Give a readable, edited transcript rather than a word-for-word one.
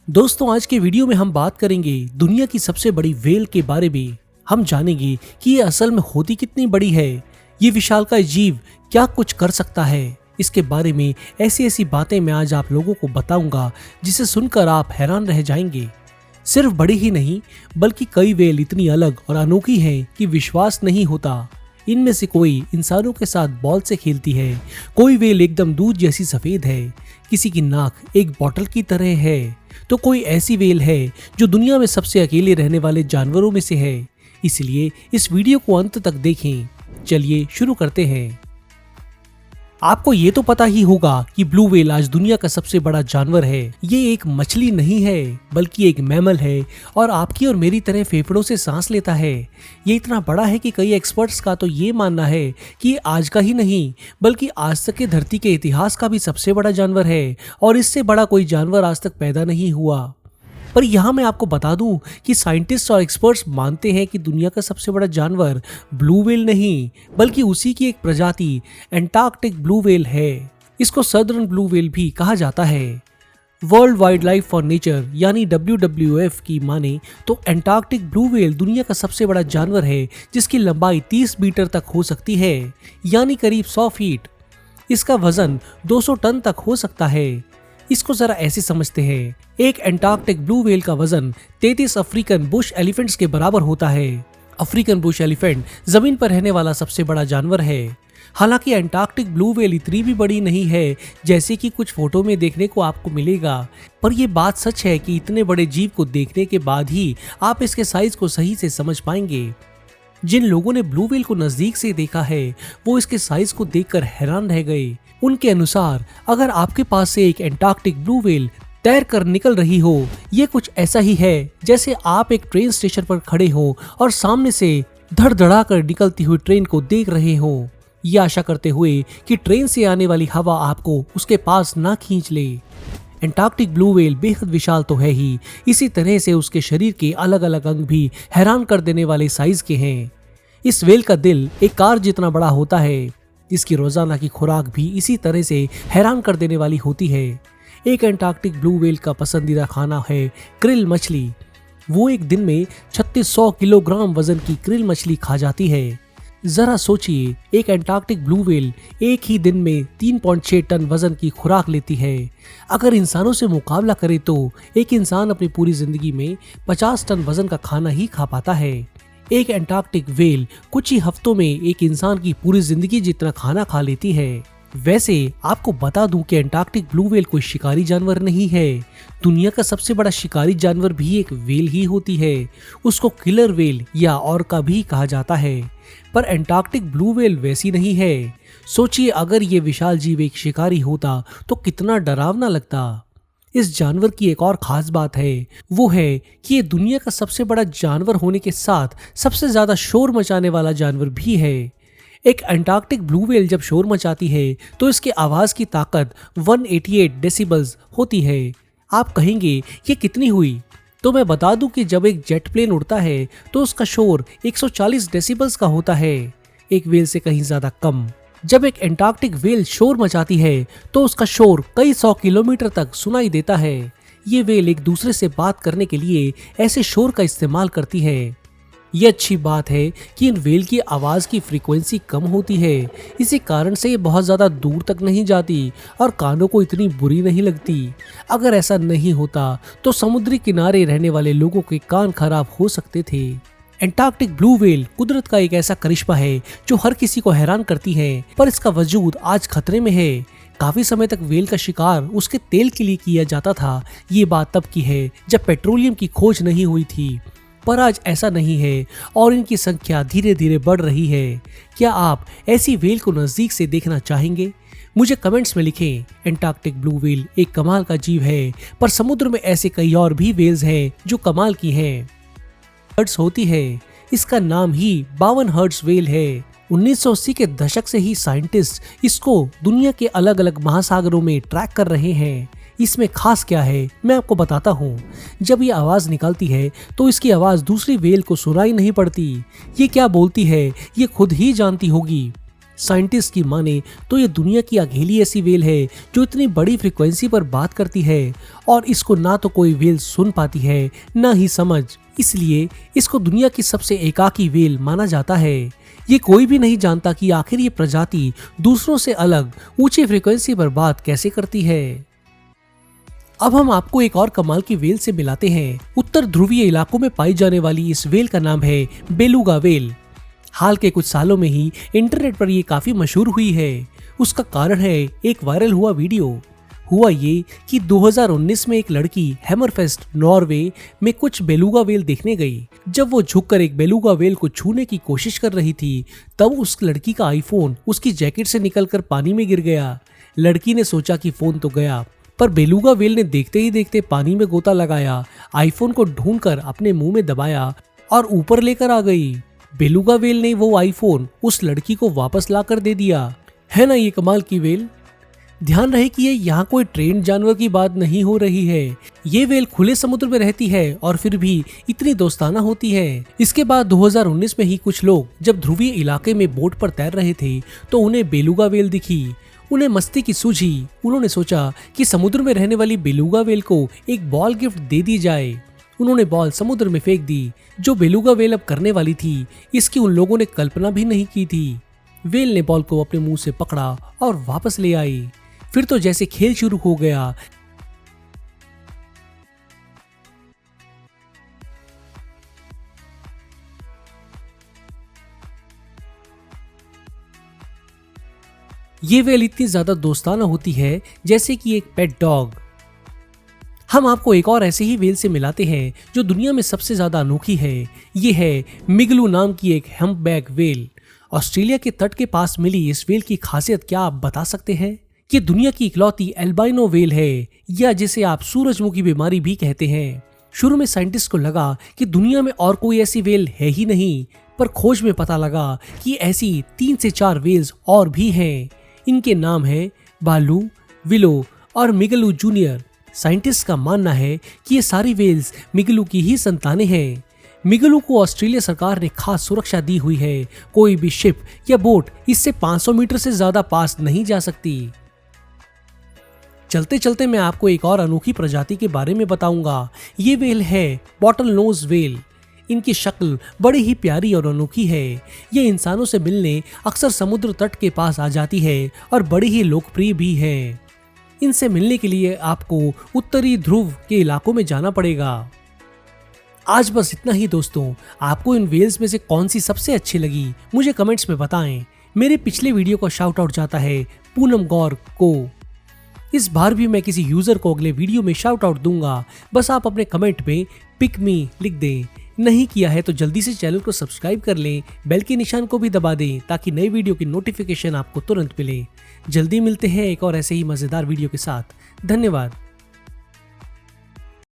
दोस्तों, आज के वीडियो में हम बात करेंगे दुनिया की सबसे बड़ी व्हेल के बारे में। हम जानेंगे कि ये असल में होती कितनी बड़ी है, ये विशालकाय जीव क्या कुछ कर सकता है। इसके बारे में ऐसी ऐसी बातें मैं आज आप लोगों को बताऊंगा जिसे सुनकर आप हैरान रह जाएंगे। सिर्फ बड़ी ही नहीं बल्कि कई व्हेल इतनी अलग और अनोखी हैं कि विश्वास नहीं होता। इनमें से कोई इंसानों के साथ बॉल से खेलती है, कोई व्हेल एकदम दूध जैसी सफेद है, किसी की नाक एक बॉटल की तरह है, तो कोई ऐसी व्हेल है जो दुनिया में सबसे अकेले रहने वाले जानवरों में से है। इसलिए इस वीडियो को अंत तक देखें। चलिए शुरू करते हैं। आपको ये तो पता ही होगा कि ब्लू व्हेल आज दुनिया का सबसे बड़ा जानवर है। ये एक मछली नहीं है बल्कि एक मैमल है और आपकी और मेरी तरह फेफड़ों से सांस लेता है। ये इतना बड़ा है कि कई एक्सपर्ट्स का तो ये मानना है कि ये आज का ही नहीं बल्कि आज तक के धरती के इतिहास का भी सबसे बड़ा जानवर है और इससे बड़ा कोई जानवर आज तक पैदा नहीं हुआ। पर यहाँ मैं आपको बता दूं कि साइंटिस्ट और एक्सपर्ट्स मानते हैं कि दुनिया का सबसे बड़ा जानवर ब्लू व्हेल नहीं बल्कि उसी की एक प्रजाति एंटार्क्टिक ब्लू व्हेल है। इसको सदर्न ब्लू व्हेल भी कहा जाता है। World wild life for nature यानी WWF की माने तो एंटार्क्टिक ब्लू व्हेल दुनिया का सबसे बड़ा जानवर है जिसकी लंबाई 30 मीटर तक हो सकती है यानी करीब 100 फीट। इसका वजन 200 टन तक हो सकता है। इसको जरा ऐसे समझते हैं, एक एंटार्क्टिक ब्लू व्हेल का वजन 33 अफ्रीकन बुश एलिफेंट्स के बराबर होता है। अफ्रीकन बुश एलिफेंट जमीन पर रहने वाला सबसे बड़ा जानवर है। हालांकि एंटार्क्टिक ब्लू व्हेल इतनी भी बड़ी नहीं है जैसे कि कुछ फोटो में देखने को आपको मिलेगा, पर यह बात सच है कि इतने बड़े जीव को देखने के बाद ही आप इसके साइज को सही से समझ पाएंगे। जिन लोगों ने ब्लू व्हेल को नजदीक से देखा है वो इसके साइज को देखकर हैरान रह गए। उनके अनुसार अगर आपके पास से एक एंटार्क्टिक ब्लू व्हेल तैर कर निकल रही हो, ये कुछ ऐसा ही है जैसे आप एक ट्रेन स्टेशन पर खड़े हो और सामने से धड़धड़ा कर निकलती हुई ट्रेन को देख रहे हो, ये आशा करते हुए कि ट्रेन से आने वाली हवा आपको उसके पास ना खींच ले। एंटार्क्टिक ब्लू व्हेल बेहद विशाल तो है ही, इसी तरह से उसके शरीर के अलग अलग अंग भी हैरान कर देने वाले साइज के हैं। इस व्हेल का दिल एक कार जितना बड़ा होता है। इसकी रोजाना की खुराक भी इसी तरह से हैरान कर देने वाली होती है। एक एंटार्क्टिक ब्लू व्हेल का पसंदीदा खाना है क्रिल मछली। वो एक दिन में 3600 किलोग्राम वजन की क्रिल मछली खा जाती है। जरा सोचिए, एक एंटार्क्टिक ब्लू व्हेल एक ही दिन में 3.6 टन वजन की खुराक लेती है। अगर इंसानों से मुकाबला करे तो एक इंसान अपनी पूरी जिंदगी में 50 टन वजन का खाना ही खा पाता है। एक एंटार्क्टिक व्हेल कुछ ही हफ्तों में एक इंसान की पूरी जिंदगी जितना खाना खा लेती है। वैसे आपको बता दूं कि एंटार्क्टिक ब्लू व्हेल कोई शिकारी जानवर नहीं है। दुनिया का सबसे बड़ा शिकारी जानवर भी एक व्हेल ही होती है। उसको किलर व्हेल या ऑर्का भी कहा जाता है। पर एंटार्क्टिक ब्लू व्हेल वैसी नहीं है। सोचिए, अगर ये विशाल जीव एक शिकारी होता तो कितना डरावना लगता। इस जानवर की एक और खास बात है, वो है कि ये दुनिया का सबसे बड़ा जानवर होने के साथ सबसे ज्यादा शोर मचाने वाला जानवर भी है। एक एंटार्क्टिक ब्लू व्हेल जब शोर मचाती है तो इसके आवाज की ताकत 188 डेसिबल्स होती है। आप कहेंगे ये कितनी हुई? तो मैं बता दूं कि जब एक जेट प्लेन उड़ता है तो उसका शोर 140 डेसिबल्स का होता है, एक व्हेल से कहीं ज्यादा कम। जब एक एंटार्क्टिक व्हेल शोर मचाती है तो उसका शोर कई 100 किलोमीटर तक सुनाई देता है। ये व्हेल एक दूसरे से बात करने के लिए ऐसे शोर का इस्तेमाल करती है। ये अच्छी बात है कि इन व्हेल की आवाज की फ्रीक्वेंसी कम होती है, इसी कारण से ये बहुत ज्यादा दूर तक नहीं जाती और कानों को इतनी बुरी नहीं लगती। अगर ऐसा नहीं होता तो समुद्री किनारे रहने वाले लोगों के कान खराब हो सकते थे। एंटार्क्टिक ब्लू व्हेल कुदरत का एक ऐसा करिश्मा है जो हर किसी को हैरान करती है, पर इसका वजूद आज खतरे में है। काफी समय तक व्हेल का शिकार उसके तेल के लिए किया जाता था। ये बात तब की है जब पेट्रोलियम की खोज नहीं हुई थी, पर आज ऐसा नहीं है और इनकी संख्या धीरे धीरे बढ़ रही है। क्या आप ऐसी व्हेल को नजदीक से देखना चाहेंगे? मुझे कमेंट्स में लिखें। एंटार्क्टिक ब्लू व्हेल एक कमाल का जीव है, पर समुद्र में ऐसे कई और भी व्हेल्स हैं जो कमाल की हैं। हर्ट्स होती है, इसका नाम ही 52 हर्ट्स व्हेल है। 1980 के दशक से ही साइंटिस्ट इसको दुनिया के अलग अलग महासागरों में ट्रैक कर रहे हैं। इसमें खास क्या है मैं आपको बताता हूँ। जब ये आवाज निकालती है तो इसकी आवाज दूसरी व्हेल को सुनाई नहीं पड़ती। ये क्या बोलती है ये खुद ही जानती होगी। साइंटिस्ट की माने तो ये दुनिया की अकेली ऐसी व्हेल है जो इतनी बड़ी फ्रीक्वेंसी पर बात करती है और इसको ना तो कोई व्हेल सुन पाती है ना ही समझ, इसलिए इसको दुनिया की सबसे एकाकी व्हेल माना जाता है। ये कोई भी नहीं जानता कि आखिर ये प्रजाति दूसरों से अलग ऊंची फ्रीक्वेंसी पर बात कैसे करती है। अब हम आपको एक और कमाल की व्हेल से मिलाते हैं। उत्तर ध्रुवीय इलाकों में पाई जाने वाली इस व्हेल का नाम है बेलुगा व्हेल। हाल के कुछ सालों में ही इंटरनेट पर ये काफी मशहूर हुई है। उसका कारण है एक वायरल हुआ वीडियो। हुआ ये कि 2019 में एक लड़की हैमरफेस्ट नॉर्वे में कुछ बेलुगा व्हेल देखने गई। जब वो झुककर एक बेलुगा व्हेल को छूने की कोशिश कर रही थी तब उस लड़की का आईफोन उसकी जैकेट से निकलकर पानी में गिर गया। लड़की ने सोचा कि फोन तो गया, पर बेलुगा व्हेल ने देखते ही देखते पानी में गोता लगाया, आईफोन को ढूंढकर अपने मुंह में दबाया और ऊपर लेकर आ गई। बेलुगा व्हेल ने वो आईफोन उस लड़की को वापस लाकर दे दिया। है ना ये कमाल की व्हेल। ध्यान रहे कि ये यहाँ कोई ट्रेंड जानवर की बात नहीं हो रही है। ये व्हेल खुले समुद्र में रहती है और फिर भी इतनी दोस्ताना होती है। इसके बाद 2019 में ही कुछ लोग जब ध्रुवीय इलाके में बोट पर तैर रहे थे तो उन्हें बेलुगा व्हेल दिखी। उन्हें मस्ती की सूझी। उन्होंने सोचा कि समुद्र में रहने वाली बेलुगा व्हेल को एक बॉल गिफ्ट दे दी जाए। उन्होंने बॉल समुद्र में फेंक दी जो बेलुगा व्हेल अब करने वाली थी। इसकी उन लोगों ने कल्पना भी नहीं की थी। व्हेल ने बॉल को अपने मुंह से पकड़ा और वापस ले आई। फिर तो जैसे खेल शुरू हो गया। ये व्हेल इतनी ज्यादा दोस्ताना होती है जैसे कि एक पेट डॉग। हम आपको एक और ऐसे ही व्हेल से मिलाते हैं जो दुनिया में सबसे ज्यादा अनोखी है। ये है मिगलू नाम की एक हम्पबैक व्हेल। ऑस्ट्रेलिया के तट के पास मिली इस व्हेल की खासियत क्या आप बता सकते हैं? ये दुनिया की इकलौती एल्बाइनो व्हेल है, या जिसे आप सूरजमुखी बीमारी भी कहते हैं। शुरू में साइंटिस्ट को लगा कि दुनिया में और कोई ऐसी व्हेल है ही नहीं, पर खोज में पता लगा कि ऐसी 3 से 4 व्हेल्स और भी हैं। इनके नाम है बालू, विलो और मिगलू जूनियर। साइंटिस्ट का मानना है कि ये सारी व्हेल्स मिगलू की ही संतानें हैं। मिगलू को ऑस्ट्रेलिया सरकार ने खास सुरक्षा दी हुई है। कोई भी शिप या बोट इससे 500 मीटर से ज्यादा पास नहीं जा सकती। चलते चलते मैं आपको एक और अनोखी प्रजाति के बारे में बताऊंगा। ये व्हेल है बॉटल नोज व्हेल। इनकी शक्ल बड़ी ही प्यारी और अनोखी है। ये इंसानों से मिलने अक्सर समुद्र तट के पास आ जाती है और बड़ी ही लोकप्रिय भी है। इनसे मिलने के लिए आपको उत्तरी ध्रुव के इलाकों में जाना पड़ेगा। आज बस इतना ही दोस्तों। आपको इन व्हेल्स में से कौन सी सबसे अच्छी लगी मुझे कमेंट्स में बताएं। मेरे पिछले वीडियो का शाउट आउट जाता है पूनम गौर को। इस बार भी मैं किसी यूजर को अगले वीडियो में शाउट आउट दूंगा। बस आप अपने कमेंट में पिक मी लिख दें। नहीं किया है तो जल्दी से चैनल को सब्सक्राइब कर लें, बेल के निशान को भी दबा दें ताकि नई वीडियो की नोटिफिकेशन आपको तुरंत मिले। जल्दी मिलते हैं एक और ऐसे ही मजेदार वीडियो के साथ। धन्यवाद।